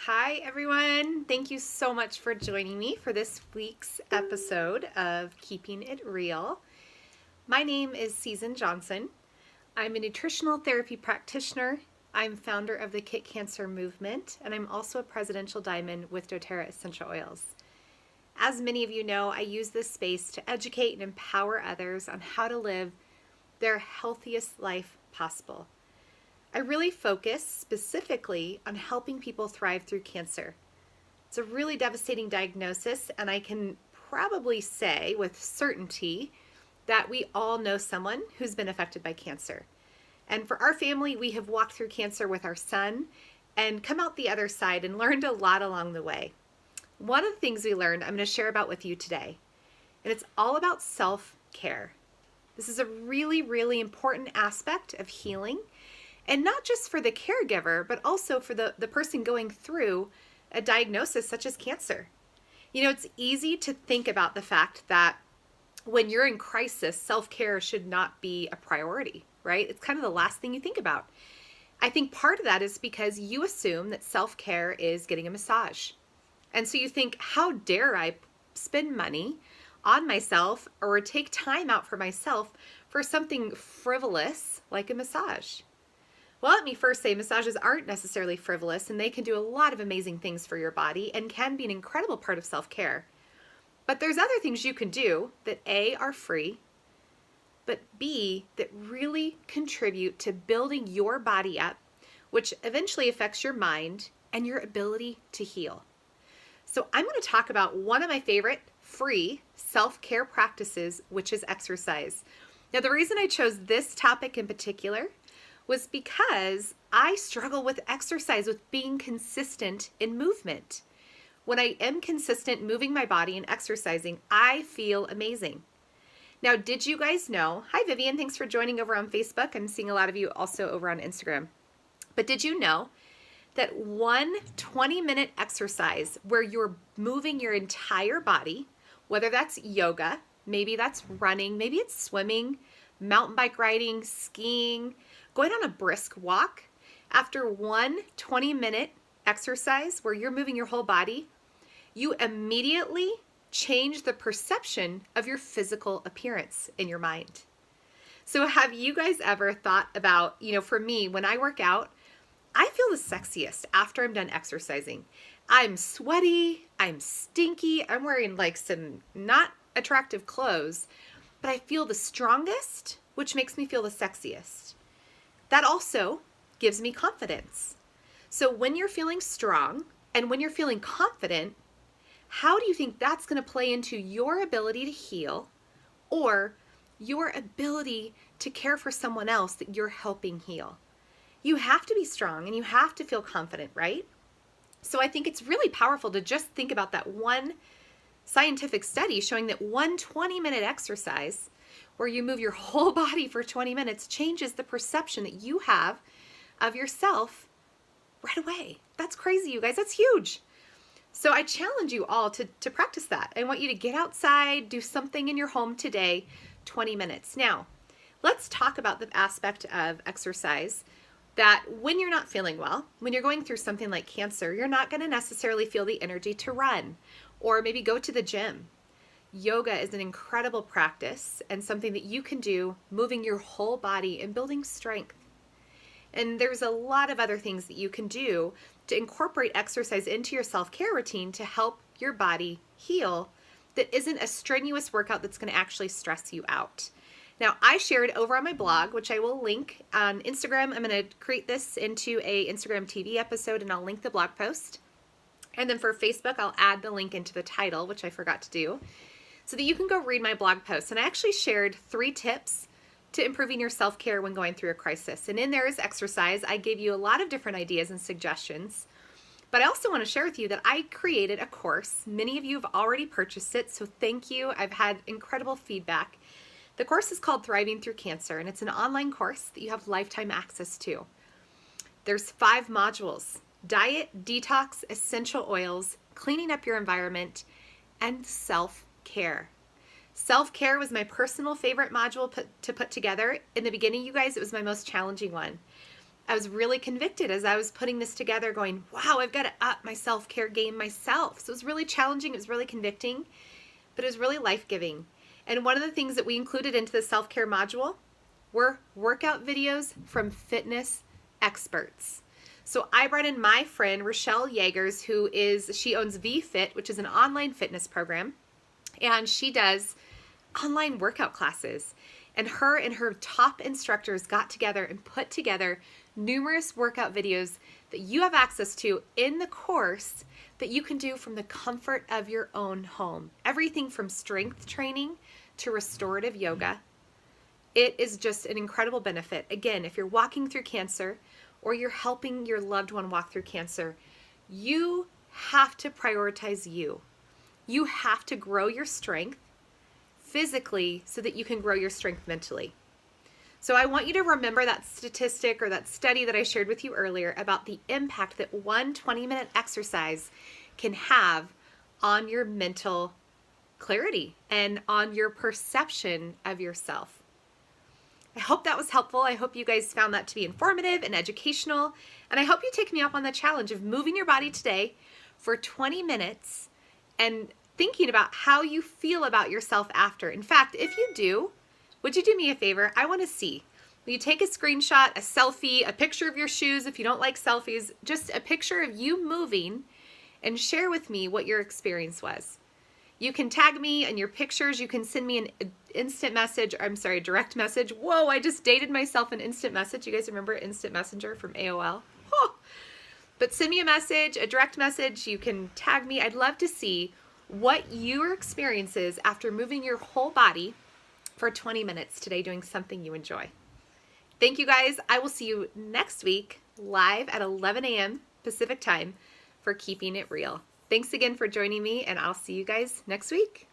Hi, everyone. Thank you so much for joining me for this week's episode of Keeping It Real. My name is Susan Johnson. I'm a nutritional therapy practitioner. I'm founder of the Kick Cancer Movement, and I'm also a presidential diamond with doTERRA Essential Oils. As many of you know, I use this space to educate and empower others on how to live their healthiest life possible. I really focus specifically on helping people thrive through cancer. It's a really devastating diagnosis, and I can probably say with certainty that we all know someone who's been affected by cancer. And for our family, we have walked through cancer with our son and come out the other side and learned a lot along the way. One of the things we learned I'm going to share about with you today, and it's all about self-care. This is a really, really important aspect of healing. And not just for the caregiver, but also for the person going through a diagnosis such as cancer. You know, it's easy to think about the fact that when you're in crisis, self-care should not be a priority, right? It's kind of the last thing you think about. I think part of that is because you assume that self-care is getting a massage. And so you think, how dare I spend money on myself or take time out for myself for something frivolous like a massage? Well, let me first say massages aren't necessarily frivolous, and they can do a lot of amazing things for your body and can be an incredible part of self-care. But there's other things you can do that A, are free, but B, that really contribute to building your body up, which eventually affects your mind and your ability to heal. So I'm going to talk about one of my favorite free self-care practices, which is exercise. Now, the reason I chose this topic in particular was because I struggle with exercise, with being consistent in movement. When I am consistent moving my body and exercising, I feel amazing. Now, did you guys know? Hi, Vivian. Thanks for joining over on Facebook. I'm seeing a lot of you also over on Instagram. But did you know that one 20-minute exercise where you're moving your entire body, whether that's yoga, maybe that's running, maybe it's swimming, mountain bike riding, skiing, going on a brisk walk, after one 20-minute exercise where you're moving your whole body, you immediately change the perception of your physical appearance in your mind. So have you guys ever thought about, for me, when I work out, I feel the sexiest after I'm done exercising. I'm sweaty, I'm stinky, I'm wearing like some not attractive clothes, but I feel the strongest, which makes me feel the sexiest. That also gives me confidence. So when you're feeling strong and when you're feeling confident, how do you think that's going to play into your ability to heal or your ability to care for someone else that you're helping heal? You have to be strong and you have to feel confident, right? So I think it's really powerful to just think about that one scientific study showing that one 20-minute exercise where you move your whole body for 20 minutes changes the perception that you have of yourself right away. That's crazy, you guys. That's huge. So I challenge you all to practice that. I want you to get outside, do something in your home today, 20 minutes. Now, let's talk about the aspect of exercise that when you're not feeling well, when you're going through something like cancer, you're not going to necessarily feel the energy to run or maybe go to the gym. Yoga is an incredible practice and something that you can do moving your whole body and building strength. And there's a lot of other things that you can do to incorporate exercise into your self-care routine to help your body heal that isn't a strenuous workout that's going to actually stress you out. Now, I shared over on my blog, which I will link on Instagram. I'm going to create this into a Instagram TV episode and I'll link the blog post. And then for Facebook, I'll add the link into the title, which I forgot to do, so that you can go read my blog post. And I actually shared 3 tips to improving your self-care when going through a crisis. And in there is exercise. I gave you a lot of different ideas and suggestions. But I also want to share with you that I created a course. Many of you have already purchased it, so thank you. I've had incredible feedback. The course is called Thriving Through Cancer, and it's an online course that you have lifetime access to. There's 5 modules: diet, detox, essential oils, cleaning up your environment, and self-care. Self-care was my personal favorite module to put together. In the beginning, you guys, it was my most challenging one. I was really convicted as I was putting this together, going, wow, I've got to up my self-care game myself. So it was really challenging. It was really convicting, but it was really life-giving. And one of the things that we included into the self-care module were workout videos from fitness experts. So I brought in my friend, Rochelle Yeagers, she owns VFit, which is an online fitness program. And she does online workout classes. And her top instructors got together and put together numerous workout videos that you have access to in the course that you can do from the comfort of your own home. Everything from strength training to restorative yoga. It is just an incredible benefit. Again, if you're walking through cancer or you're helping your loved one walk through cancer, you have to prioritize you. You have to grow your strength physically so that you can grow your strength mentally. So I want you to remember that statistic or that study that I shared with you earlier about the impact that one 20-minute exercise can have on your mental clarity and on your perception of yourself. I hope that was helpful. I hope you guys found that to be informative and educational. And I hope you take me up on the challenge of moving your body today for 20 minutes and thinking about how you feel about yourself after. In fact, if you do, would you do me a favor? I want to see. Will you take a screenshot, a selfie, a picture of your shoes if you don't like selfies, just a picture of you moving, and share with me what your experience was. You can tag me in your pictures. You can send me an direct message. Whoa, I just dated myself an instant message. You guys remember Instant Messenger from AOL? Oh. But send me a message, a direct message. You can tag me. I'd love to see what your experience is after moving your whole body for 20 minutes today doing something you enjoy. Thank you guys. I will see you next week live at 11 a.m. Pacific time for Keeping It Real. Thanks again for joining me, and I'll see you guys next week.